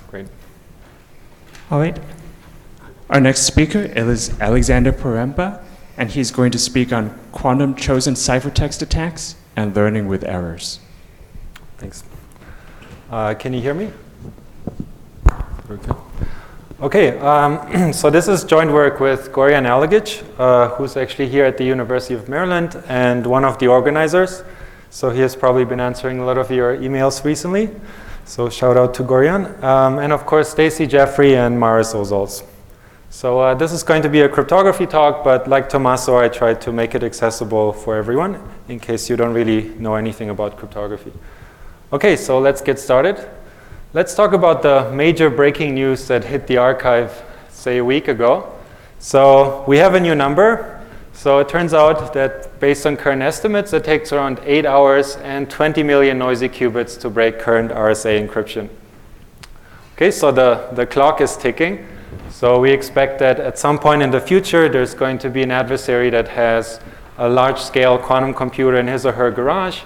Great. All right. Our next speaker is Alexander Poremba, and he's going to speak on quantum Chosen-Ciphertext attacks and learning with errors. Thanks. Can you hear me? Okay, so this is joint work with Gorjan Alegic, who's actually here at the University of Maryland and one of the organizers. So he has probably been answering a lot of your emails recently. So shout out to Gorjan. And of course, Stacy Jeffrey and Maris Ozols. So this is going to be a cryptography talk, but like Tommaso, I tried to make it accessible for everyone in case you don't really know anything about cryptography. Okay, so let's get started. Let's talk about the major breaking news that hit the archive, say, a week ago. So we have a new number. So it turns out that based on current estimates, it takes around 8 hours and 20 million noisy qubits to break current RSA encryption. Okay, so the clock is ticking. So we expect that at some point in the future, there's going to be an adversary that has a large-scale quantum computer in his or her garage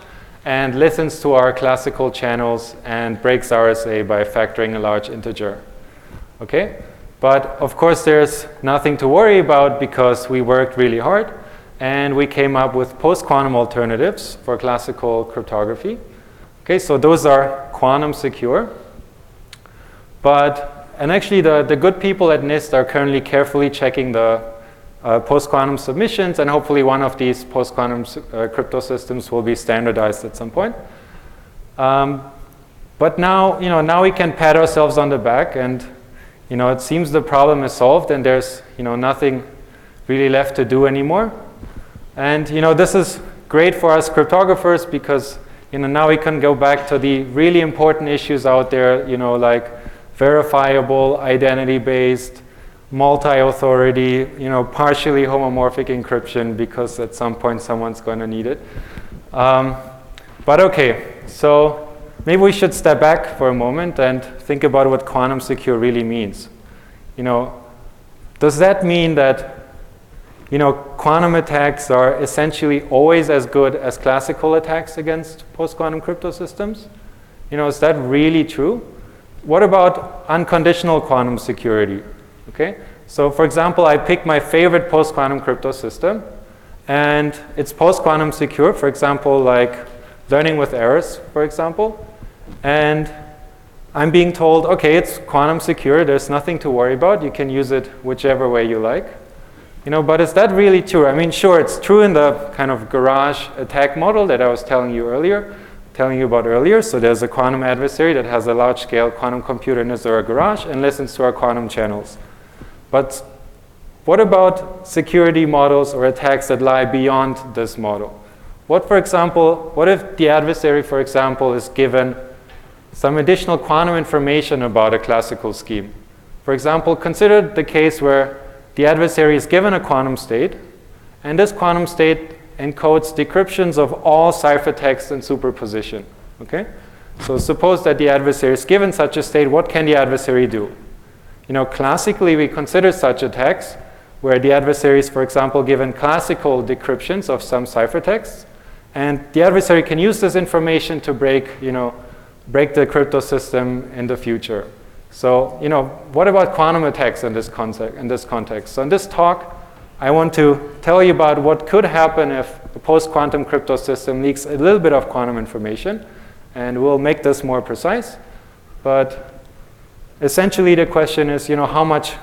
and listens to our classical channels and breaks RSA by factoring a large integer. Okay? But of course, there's nothing to worry about because we worked really hard and we came up with post-quantum alternatives for classical cryptography. Okay, so those are quantum secure. And actually, the good people at NIST are currently carefully checking the post-quantum submissions, and hopefully one of these post-quantum crypto systems will be standardized at some point. But now, now we can pat ourselves on the back, and it seems the problem is solved, and there's nothing really left to do anymore. And this is great for us cryptographers because now we can go back to the really important issues out there, like verifiable, identity-based, multi-authority, partially homomorphic encryption, because at some point someone's going to need it. But okay, so maybe we should step back for a moment and think about what quantum secure really means. Does that mean that quantum attacks are essentially always as good as classical attacks against post-quantum crypto systems? Is that really true? What about unconditional quantum security? Okay, so for example, I pick my favorite post-quantum crypto system, and it's post-quantum secure, for example, like learning with errors, for example, and I'm being told, okay, it's quantum secure, there's nothing to worry about, you can use it whichever way you like. But is that really true? I mean, sure, it's true in the kind of garage attack model that I was telling you about earlier. So there's a quantum adversary that has a large-scale quantum computer in his or her garage and listens to our quantum channels. But what about security models or attacks that lie beyond this model? What if the adversary, for example, is given some additional quantum information about a classical scheme? For example, consider the case where the adversary is given a quantum state, and this quantum state encodes decryptions of all ciphertext and superposition. Okay? So suppose that the adversary is given such a state, what can the adversary do? Classically, we consider such attacks where the adversary is, for example, given classical decryptions of some ciphertexts, and the adversary can use this information to break the crypto system in the future. So, what about quantum attacks in this context? So in this talk, I want to tell you about what could happen if a post-quantum crypto system leaks a little bit of quantum information, and we'll make this more precise. But essentially, the question is, how much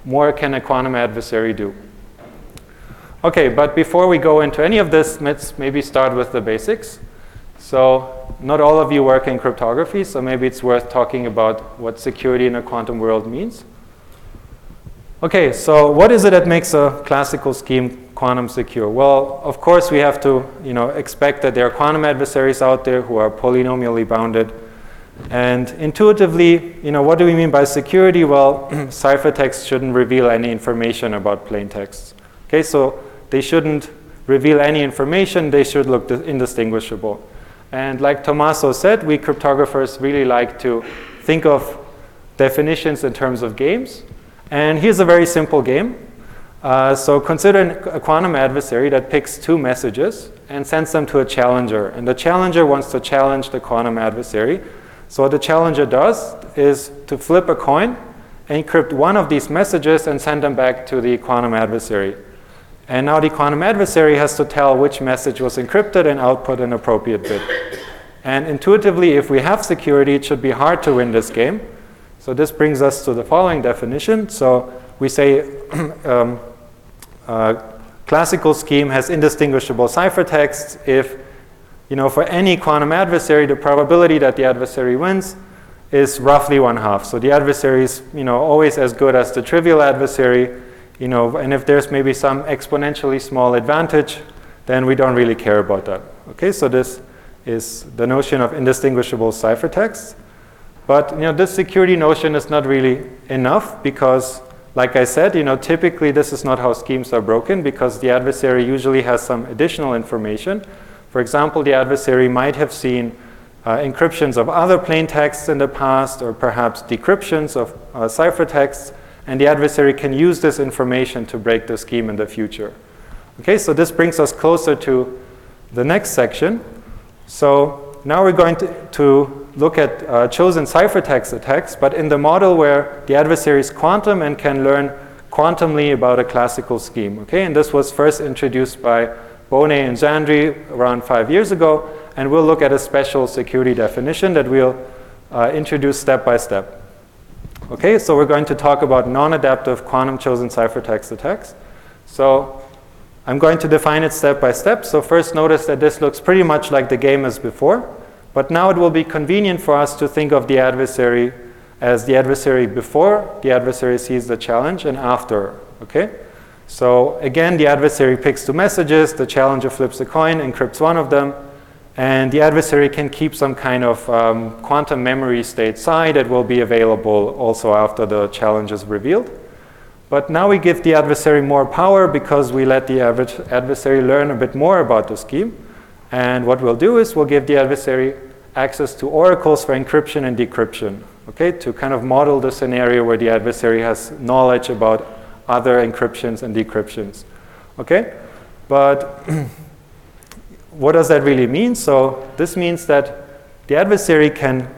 more can a quantum adversary do? Okay, but before we go into any of this, let's maybe start with the basics. So not all of you work in cryptography, so maybe it's worth talking about what security in a quantum world means. Okay, so what is it that makes a classical scheme quantum secure? Well, of course, we have to expect that there are quantum adversaries out there who are polynomially bounded. And intuitively, what do we mean by security? Well, ciphertext shouldn't reveal any information about plain texts. Okay, so they shouldn't reveal any information. They should look indistinguishable. And like Tommaso said, we cryptographers really like to think of definitions in terms of games. And here's a very simple game. So consider a quantum adversary that picks two messages and sends them to a challenger. And the challenger wants to challenge the quantum adversary. So what the challenger does is to flip a coin, encrypt one of these messages, and send them back to the quantum adversary. And now the quantum adversary has to tell which message was encrypted and output an appropriate bit. And intuitively, if we have security, it should be hard to win this game. So this brings us to the following definition. So we say classical scheme has indistinguishable ciphertexts if, for any quantum adversary, the probability that the adversary wins is roughly 1/2. So the adversary is, always as good as the trivial adversary, and if there's maybe some exponentially small advantage, then we don't really care about that. Okay, so this is the notion of indistinguishable ciphertexts. But, this security notion is not really enough because, like I said, typically this is not how schemes are broken because the adversary usually has some additional information. For example, the adversary might have seen encryptions of other plain texts in the past, or perhaps decryptions of ciphertexts, and the adversary can use this information to break the scheme in the future. Okay, so this brings us closer to the next section. So now we're going to look at Chosen-Ciphertext attacks, but in the model where the adversary is quantum and can learn quantumly about a classical scheme. Okay, and this was first introduced by Boneh and Zandri around 5 years ago, and we'll look at a special security definition that we'll introduce step by step. Okay, so we're going to talk about non-adaptive quantum Chosen-Ciphertext attacks. So I'm going to define it step by step. So first notice that this looks pretty much like the game as before, but now it will be convenient for us to think of the adversary as the adversary before the adversary sees the challenge and after. Okay, so again, the adversary picks 2 messages, the challenger flips a coin, encrypts one of them, and the adversary can keep some kind of quantum memory state psi that will be available also after the challenge is revealed. But now we give the adversary more power because we let the adversary learn a bit more about the scheme. And what we'll do is we'll give the adversary access to oracles for encryption and decryption, okay, to kind of model the scenario where the adversary has knowledge about other encryptions and decryptions. Okay, but what does that really mean? So this means that the adversary can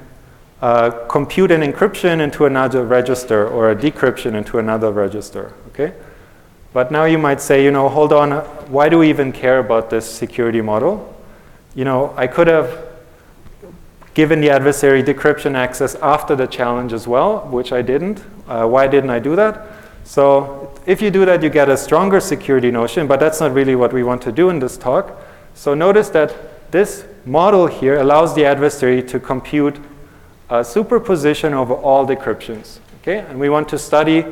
compute an encryption into another register or a decryption into another register. Okay, but now you might say, hold on, why do we even care about this security model? I could have given the adversary decryption access after the challenge as well, which I didn't. Why didn't I do that? So if you do that, you get a stronger security notion, but that's not really what we want to do in this talk. So notice that this model here allows the adversary to compute a superposition over all decryptions. Okay? And we want to study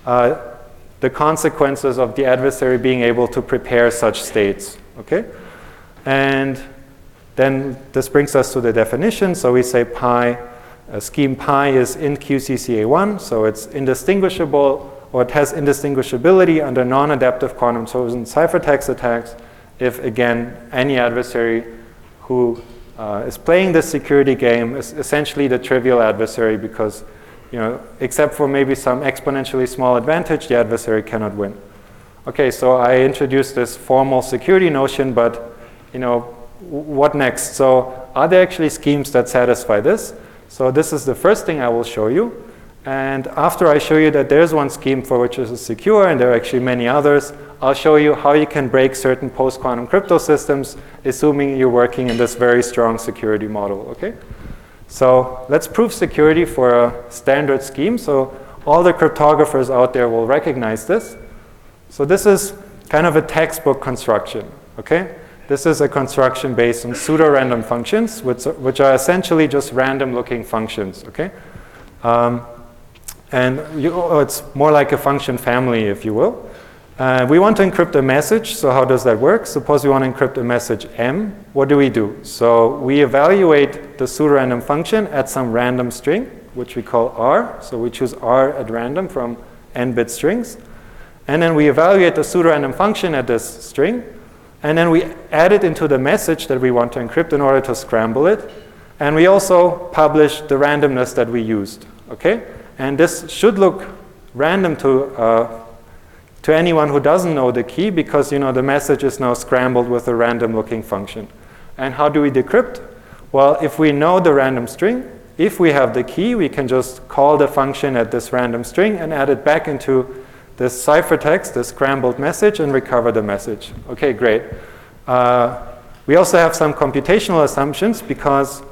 the consequences of the adversary being able to prepare such states. Okay? And then this brings us to the definition. So we say scheme pi is in QCCA1, so it's indistinguishable, or it has indistinguishability under non-adaptive quantum Chosen-Ciphertext attacks if, again, any adversary who is playing this security game is essentially the trivial adversary because, except for maybe some exponentially small advantage, the adversary cannot win. Okay, so I introduced this formal security notion, but, what next? So are there actually schemes that satisfy this? So this is the first thing I will show you. And after I show you that there's one scheme for which this is secure, and there are actually many others, I'll show you how you can break certain post-quantum crypto systems, assuming you're working in this very strong security model, okay? So let's prove security for a standard scheme. So all the cryptographers out there will recognize this. So this is kind of a textbook construction, okay? This is a construction based on pseudo-random functions, which are essentially just random-looking functions, okay? It's more like a function family, if you will. We want to encrypt a message, so how does that work? Suppose we want to encrypt a message M. What do? So we evaluate the pseudo-random function at some random string, which we call R. So we choose R at random from n-bit strings. And then we evaluate the pseudo-random function at this string. And then we add it into the message that we want to encrypt in order to scramble it. And we also publish the randomness that we used, okay? And this should look random to anyone who doesn't know the key because, the message is now scrambled with a random looking function. And how do we decrypt? Well, if we know the random string if we have the key, we can just call the function at this random string and add it back into this ciphertext, this scrambled message, and recover the message. Okay, great. We also have some computational assumptions because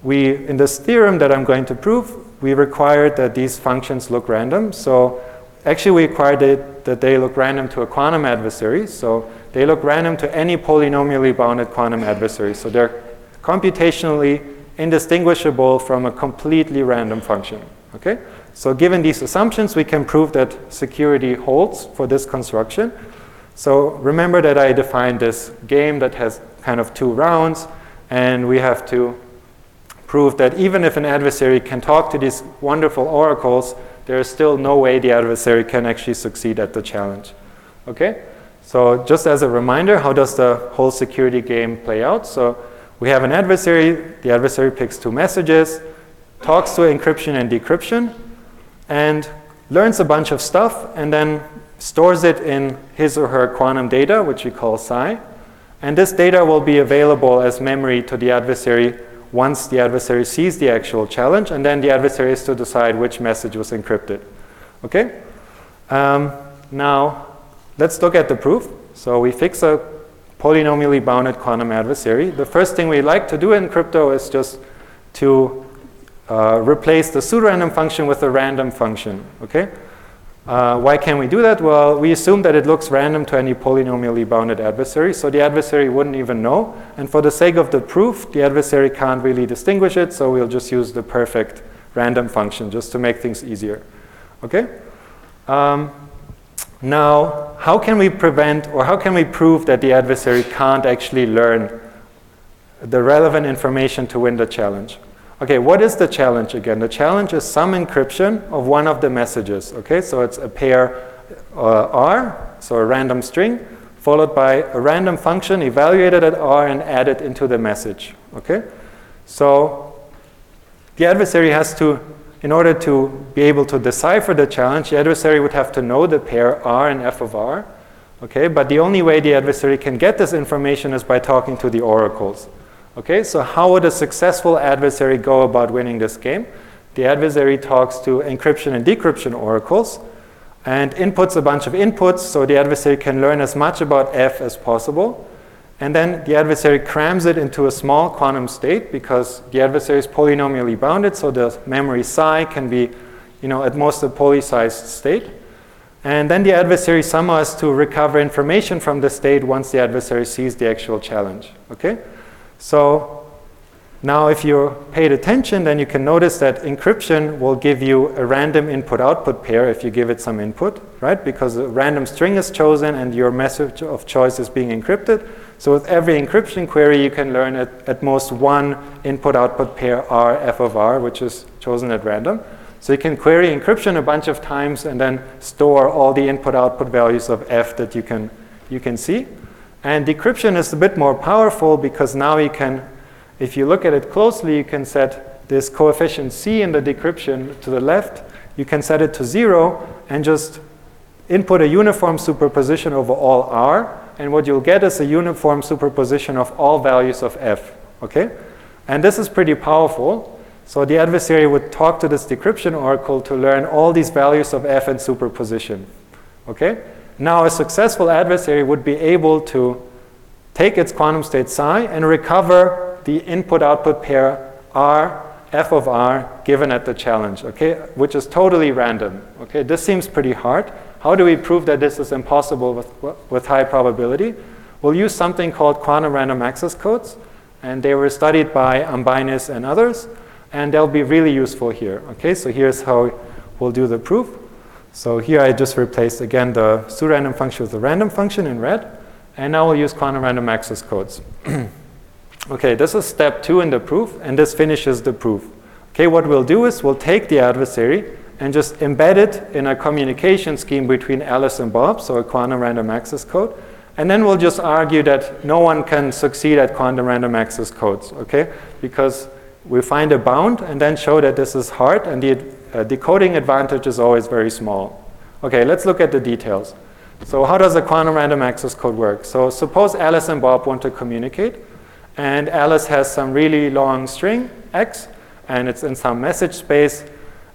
in this theorem that I'm going to prove, we required that these functions look random. So actually, we required that they look random to a quantum adversary. So they look random to any polynomially bounded quantum adversary. So they're computationally indistinguishable from a completely random function. Okay? So given these assumptions, we can prove that security holds for this construction. So remember that I defined this game that has kind of 2 rounds, and we have to prove that even if an adversary can talk to these wonderful oracles, there is still no way the adversary can actually succeed at the challenge. Okay? So just as a reminder, how does the whole security game play out? So we have an adversary, the adversary picks 2 messages, talks to encryption and decryption, and learns a bunch of stuff, and then stores it in his or her quantum data, which we call psi. And this data will be available as memory to the adversary once the adversary sees the actual challenge, and then the adversary has to decide which message was encrypted. Okay? Now, let's look at the proof. So we fix a polynomially bounded quantum adversary. The first thing we like to do in crypto is just to replace the pseudorandom function with a random function. Okay? Why can we do that? Well, we assume that it looks random to any polynomially bounded adversary, so the adversary wouldn't even know. And for the sake of the proof, the adversary can't really distinguish it, so we'll just use the perfect random function just to make things easier. Okay? Now, how can we prevent, or how can we prove that the adversary can't actually learn the relevant information to win the challenge? Okay, what is the challenge again? The challenge is some encryption of one of the messages. Okay, so it's a pair R, so a random string, followed by a random function evaluated at R and added into the message. Okay, so the adversary has to, in order to be able to decipher the challenge, the adversary would have to know the pair R and F of R. Okay, but the only way the adversary can get this information is by talking to the oracles. Okay, so how would a successful adversary go about winning this game? The adversary talks to encryption and decryption oracles and inputs a bunch of inputs so the adversary can learn as much about F as possible. And then the adversary crams it into a small quantum state because the adversary is polynomially bounded, so the memory psi can be, at most a poly-sized state. And then the adversary somehow has to recover information from the state once the adversary sees the actual challenge. Okay? So now if you paid attention, then you can notice that encryption will give you a random input-output pair if you give it some input, right? Because a random string is chosen and your message of choice is being encrypted. So with every encryption query, you can learn at most one input-output pair R, F of R, which is chosen at random. So you can query encryption a bunch of times and then store all the input-output values of F that you can see. And decryption is a bit more powerful because now you can, if you look at it closely, you can set this coefficient C in the decryption to the left. You can set it to 0 and just input a uniform superposition over all R. And what you'll get is a uniform superposition of all values of F. Okay? And this is pretty powerful. So the adversary would talk to this decryption oracle to learn all these values of F in superposition. Okay? Now a successful adversary would be able to take its quantum state psi and recover the input-output pair R, F of R given at the challenge, okay, which is totally random. Okay, this seems pretty hard. How do we prove that this is impossible with high probability? We'll use something called quantum random access codes, and they were studied by Ambinis and others, and they'll be really useful here. Okay, so here's how we'll do the proof. So here I just replaced, again, the pseudorandom function with the random function in red. And now we'll use quantum random access codes. Okay, this is step 2 in the proof, and this finishes the proof. Okay, what we'll do is we'll take the adversary and just embed it in a communication scheme between Alice and Bob, so a quantum random access code. And then we'll just argue that no one can succeed at quantum random access codes, okay? Because we find a bound and then show that this is hard, and the decoding advantage is always very small. Okay, let's look at the details. So how does a quantum random access code work? So suppose Alice and Bob want to communicate, and Alice has some really long string, X, and it's in some message space,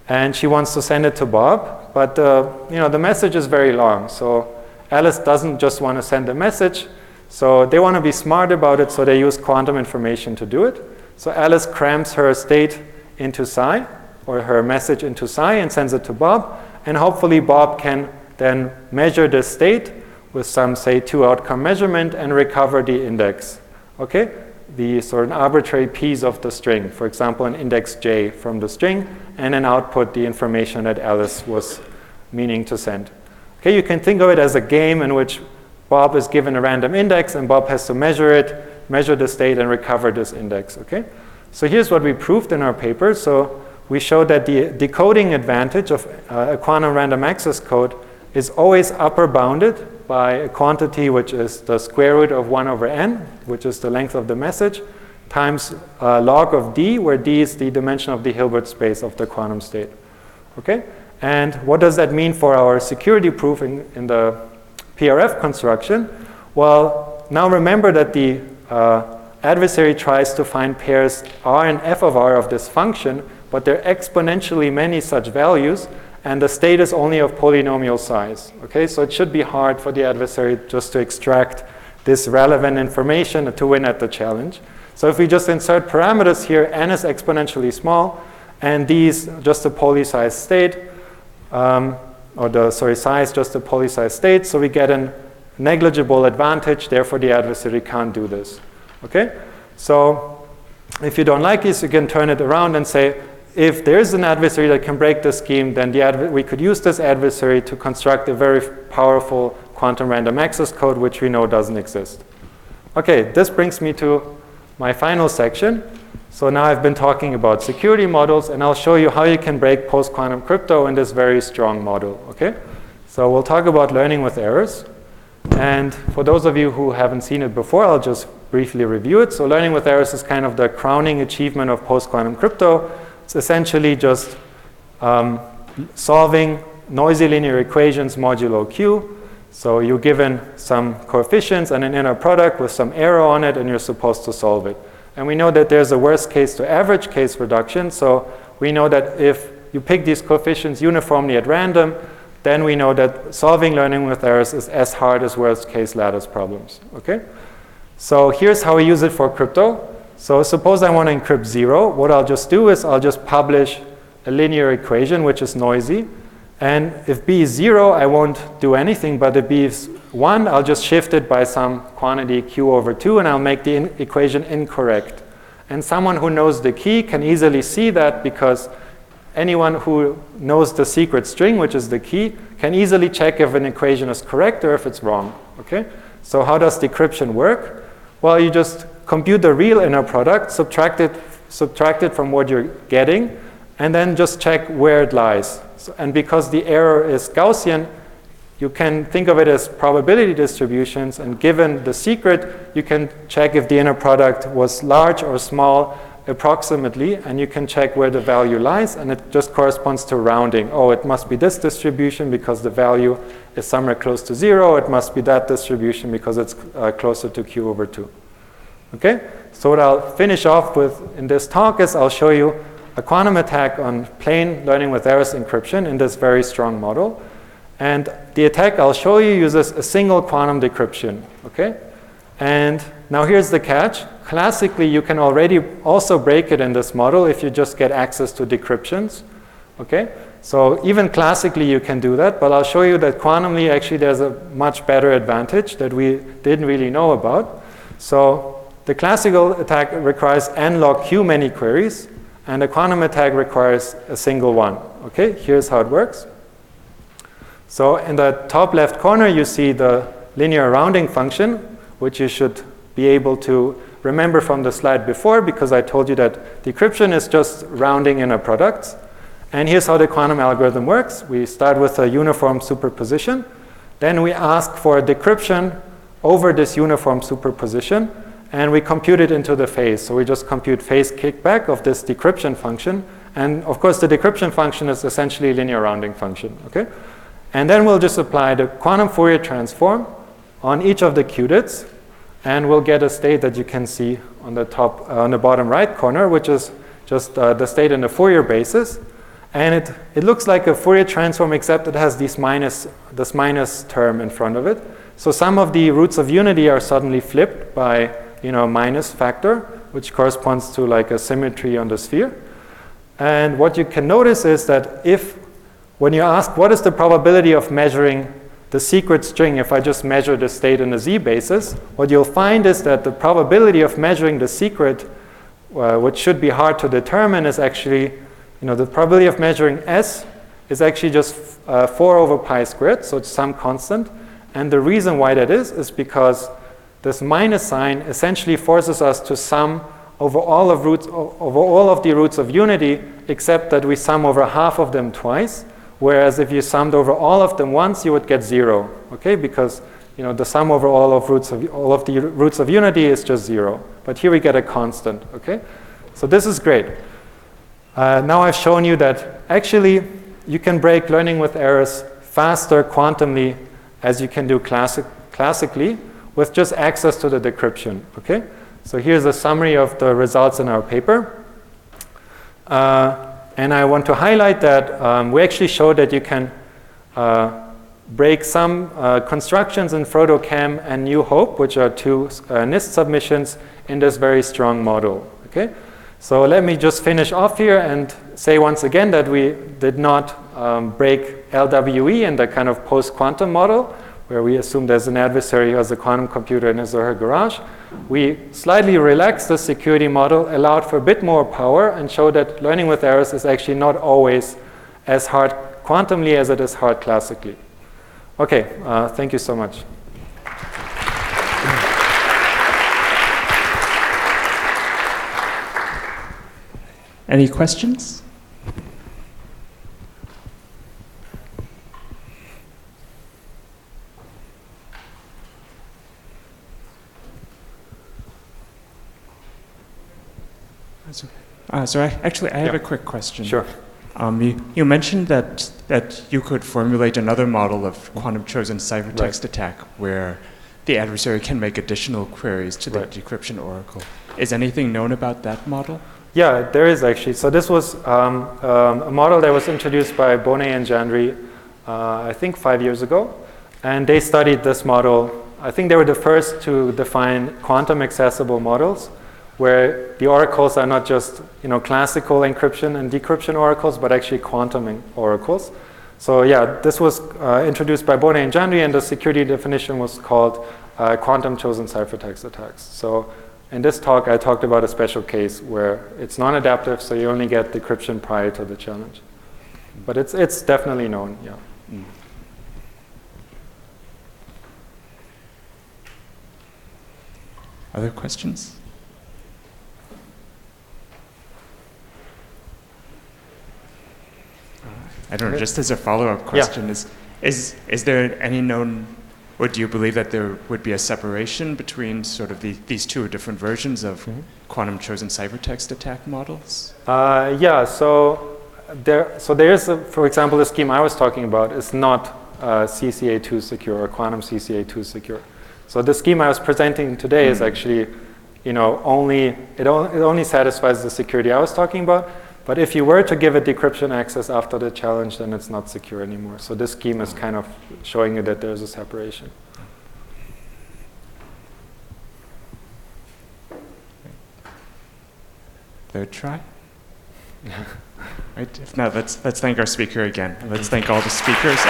and she wants to send it to Bob, but the message is very long, so Alice doesn't just want to send a message, so they want to be smart about it, so they use quantum information to do it. So Alice crams her state into psi, or her message into psi, and sends it to Bob, and hopefully Bob can then measure this state with some, say, 2 outcome measurement and recover the index, okay? The sort of arbitrary piece of the string, for example, an index j from the string, and then output the information that Alice was meaning to send. Okay, you can think of it as a game in which Bob is given a random index and Bob has to measure it, measure the state, and recover this index, okay? So here's what we proved in our paper. So we showed that the decoding advantage of a quantum random access code is always upper bounded by a quantity which is the square root of 1 over n, which is the length of the message, times log of d, where d is the dimension of the Hilbert space of the quantum state. Okay? And what does that mean for our security proof in the PRF construction? Well, now remember that the adversary tries to find pairs r and f of r of this function, but there are exponentially many such values, and the state is only of polynomial size. Okay, so it should be hard for the adversary just to extract this relevant information to win at the challenge. So if we just insert parameters here, n is exponentially small, and d is just a poly-sized state, size just a poly-sized state, so we get a negligible advantage, therefore the adversary can't do this. Okay, so if you don't like this, you can turn it around and say, if there's an adversary that can break the scheme, then we could use this adversary to construct a very powerful quantum random access code, which we know doesn't exist. Okay, this brings me to my final section. So now I've been talking about security models, and I'll show you how you can break post-quantum crypto in this very strong model. Okay, so we'll talk about learning with errors. And for those of you who haven't seen it before, I'll just briefly review it. So learning with errors is kind of the crowning achievement of post-quantum crypto. It's essentially just solving noisy linear equations modulo q. So you're given some coefficients and an inner product with some error on it, and you're supposed to solve it. And we know that there's a worst case to average case reduction. So we know that if you pick these coefficients uniformly at random, then we know that solving learning with errors is as hard as worst case lattice problems. Okay? So here's how we use it for crypto. So suppose I want to encrypt 0. What I'll just do is I'll just publish a linear equation which is noisy. And if b is 0, I won't do anything. But if b is 1, I'll just shift it by some quantity q over 2, and I'll make the equation incorrect. And someone who knows the key can easily see that, because anyone who knows the secret string, which is the key, can easily check if an equation is correct or if it's wrong. Okay? So how does decryption work? Well, you just compute the real inner product, subtract it from what you're getting, and then just check where it lies. So, and because the error is Gaussian, you can think of it as probability distributions, and given the secret, you can check if the inner product was large or small approximately, and you can check where the value lies, and it just corresponds to rounding. Oh, it must be this distribution because the value is somewhere close to 0. It must be that distribution because it's closer to q over 2. Okay? So what I'll finish off with in this talk is I'll show you a quantum attack on plain learning with errors encryption in this very strong model. And the attack I'll show you uses a single quantum decryption. Okay? And now here's the catch. Classically, you can already also break it in this model if you just get access to decryptions. Okay? So even classically, you can do that. But I'll show you that quantumly, actually, there's a much better advantage that we didn't really know about. So the classical attack requires n log q many queries, and the quantum attack requires a single one. Okay? Here's how it works. So in the top left corner, you see the linear rounding function, which you should be able to remember from the slide before, because I told you that decryption is just rounding inner products. And here's how the quantum algorithm works. We start with a uniform superposition. Then we ask for a decryption over this uniform superposition, and we compute it into the phase. So we just compute phase kickback of this decryption function. And of course, the decryption function is essentially a linear rounding function. Okay? And then we'll just apply the quantum Fourier transform on each of the qubits, and we'll get a state that you can see on the top, on the bottom right corner, which is just the state in the Fourier basis. And it looks like a Fourier transform, except it has this minus term in front of it. So some of the roots of unity are suddenly flipped by minus factor, which corresponds to like a symmetry on the sphere. And what you can notice is that when you ask what is the probability of measuring the secret string, if I just measure the state in the z basis, what you'll find is that the probability of measuring the secret, which should be hard to determine, is actually, the probability of measuring s is actually just 4 over pi squared, so it's some constant. And the reason why that is because this minus sign essentially forces us to sum over all of the roots of unity, except that we sum over half of them twice. Whereas if you summed over all of them once, you would get 0, okay? Because the sum over all of the roots of unity is just 0. But here we get a constant, okay? So this is great. Now I've shown you that actually you can break learning with errors faster quantumly as you can do classically with just access to the decryption, okay? So here's a summary of the results in our paper. And I want to highlight that we actually showed that you can break some constructions in FrodoCam and New Hope, which are two NIST submissions in this very strong model. Okay, so let me just finish off here and say once again that we did not break LWE in the kind of post-quantum model, where we assume there's an adversary who has a quantum computer in his or her garage. We slightly relaxed the security model, allowed for a bit more power, and showed that learning with errors is actually not always as hard quantumly as it is hard classically. Okay, thank you so much. Any questions? So I have a quick question. Sure. You mentioned that you could formulate another model of quantum Chosen-Ciphertext attack where the adversary can make additional queries to the decryption oracle. Is anything known about that model? Yeah, there is actually. So this was a model that was introduced by Bonnet and Jandry, I think 5 years ago. And they studied this model. I think they were the first to define quantum accessible models, where the oracles are not just classical encryption and decryption oracles, but actually quantum oracles. So yeah, this was introduced by Bonnet and Jandry, and the security definition was called quantum Chosen-Ciphertext attacks. So in this talk, I talked about a special case where it's non-adaptive, so you only get decryption prior to the challenge. But it's definitely known, yeah. Mm. Other questions? I don't know, just as a follow-up question, is there any known, or do you believe that there would be a separation between sort of these two different versions of quantum Chosen-Ciphertext attack models? Yeah, so there is, for example, the scheme I was talking about is not CCA2 secure or quantum CCA2 secure. So the scheme I was presenting today is actually, it only satisfies the security I was talking about. But if you were to give it decryption access after the challenge, then it's not secure anymore. So this scheme is kind of showing you that there's a separation. Third try? Right. If not, let's thank our speaker again. Let's thank all the speakers.